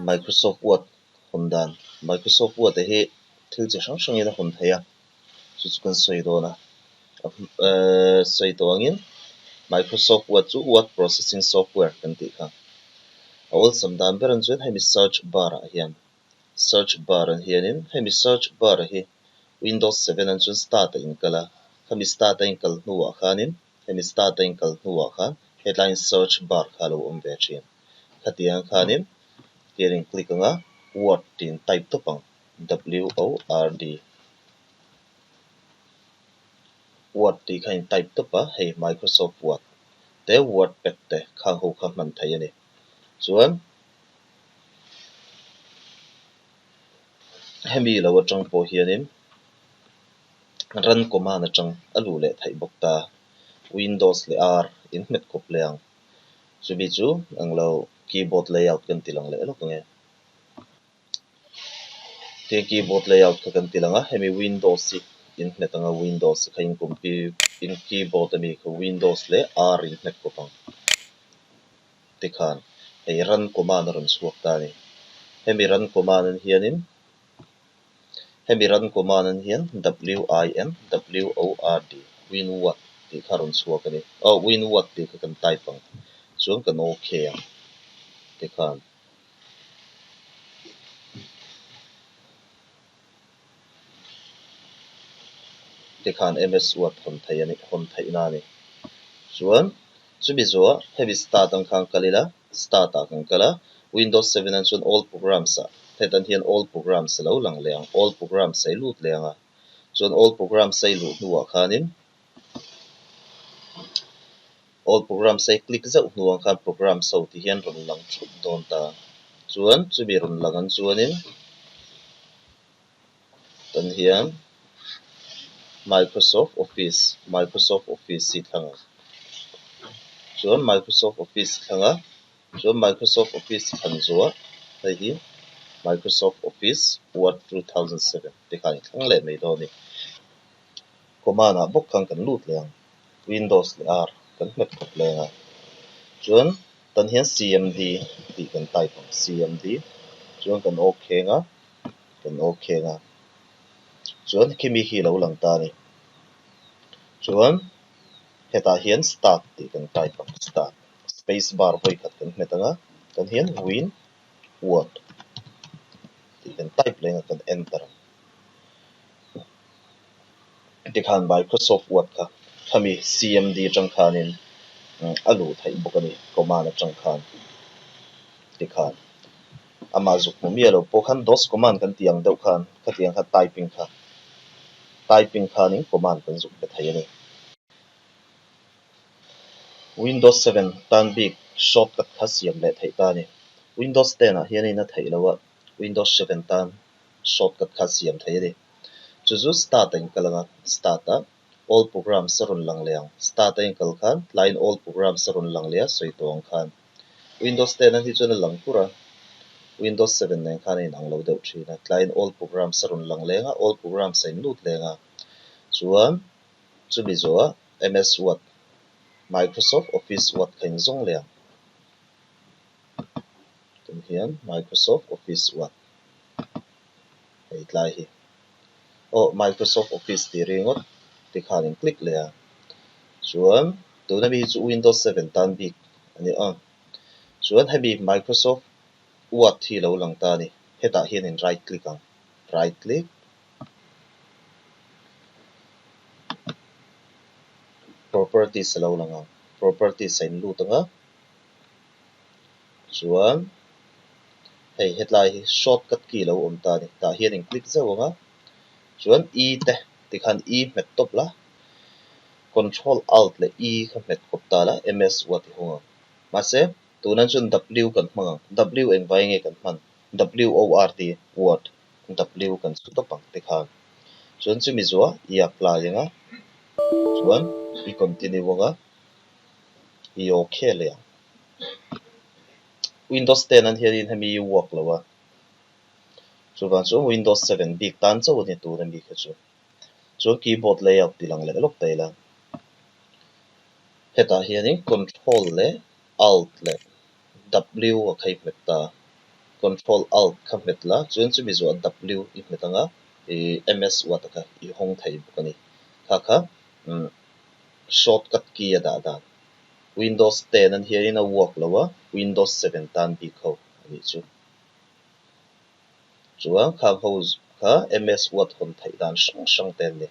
Microsoft Word hundan Microsoft Word he thil chi hrang hrang in a hun theia chu kan soi dona soi tawngin Microsoft Word chu word processing software kan ti kha awal samdan beran chuan hemi search bar a hian search bar an hianin hemi search bar hi Windows 7 an chuan start a in kala hemi start a in kal hnuah khanin hemi start a in kal hnuah khan headline search bar kha lo awm ve thin khatiang khanin tianin click anga word tin type to pang WORD word ti khain type to pa hei Microsoft Word te word pek te khang ho kha man thai ani chuan hemi lo atang po hianin run command atang alu le thai bok ta Windows le R in met kop leang chubi chu anglo keyboard layout kan tilang le lo kange te keyboard layout ka kan tilanga hemi Windows si in met anga Windows khain in keyboard ami ko Windows le R in met kopang tikhan ei run command ron suak ta ni hemi run command an hianin hemi run command an hian WINWORD winword ti kharon suak ani winword ti ka kan type pang chuan kan okay ang tikhan MS Word hon thai na ni chuan chubi zo hemi start ang khang kalila start a kan kala Windows 7 an chuan all programs a hetan hian all programs lo lang leang all programs sai lut leanga chuan all programs sai lut nuwa khanin all programs sai click zau nuwa khan program so ti hian ron lang thut don ta chuan chubi ron lang an chuanin tan hian Microsoft Office si thanga chuan Microsoft Office thanga chuan Microsoft Office than zuwa hei hi Microsoft Office Word 2007 tikhai thlang le mai do ni command a bok khang kan lut leang Windows le R kan met khop lenga chuan tan hian CMD ti kan type CMD chuan kan okay nga chuan kimi hi lo lang ta ni chuan heta hian start ti kan type start space bar voi khat kan metanga tan hian win word ti kan type lenga kan enter tikhan Microsoft Word ka khami CMD tang khanin alu thai bokani command tang khan tikhan ama zuk mu mi lo po khan dos command kan tiang deuh khan khatiang kha typing khanin command kan zuk pe thai ani Windows 7 tan big shortcut kha siam le thai ta ni Windows 10 a hian ina thai lawa Windows 7 tan shortcut kha siam thai ani chu start in kalanga start a all programs ron lang leang start in kal khan line all programs ron lang lea soi tong khan Windows 10 an hi chuna lang pura Windows 7 nen khan in ang lo deuh thina line all programs ron lang lenga all programs in lut lenga chuan chubi zo MS Word Microsoft Office Word khain zong leang tum hian Microsoft Office Word hei tlai hi Microsoft Office ti ringot tikhan in click lea chuan tuna mi chu Windows 7 tan big ani chuan hemi Microsoft Word hi lo lang ta ni heta hian in right click properties lo langa properties in lut anga chuan hei hetlai hi shortcut key lo om ta ni ta hian in click zawanga chuan e te tikhan e met top la control alt le e kha met kop ta la MS Word hi honga mase tunan chun W kan hmanga W eng vai nge kan hman WORD word W kan chu to pang tikhan chuan chumi zuwa e apply anga chuan e continue wanga e okay le Windows 10 an hian in hemi work lawa chuan chu Windows 7 big tan chaw ni tur ami kha chu keyboard layout tilang le lok taila heta hian in control le alt le W a khai meta control alt kha metla chuan chu mi zo w I metanga ms word ka I hong thei bukani kha shortcut key da da Windows 10 an here in a work lawa Windows 7 tan bi kho ani chu chuan kha ho kha ms word hon thei dan sang sang ten ni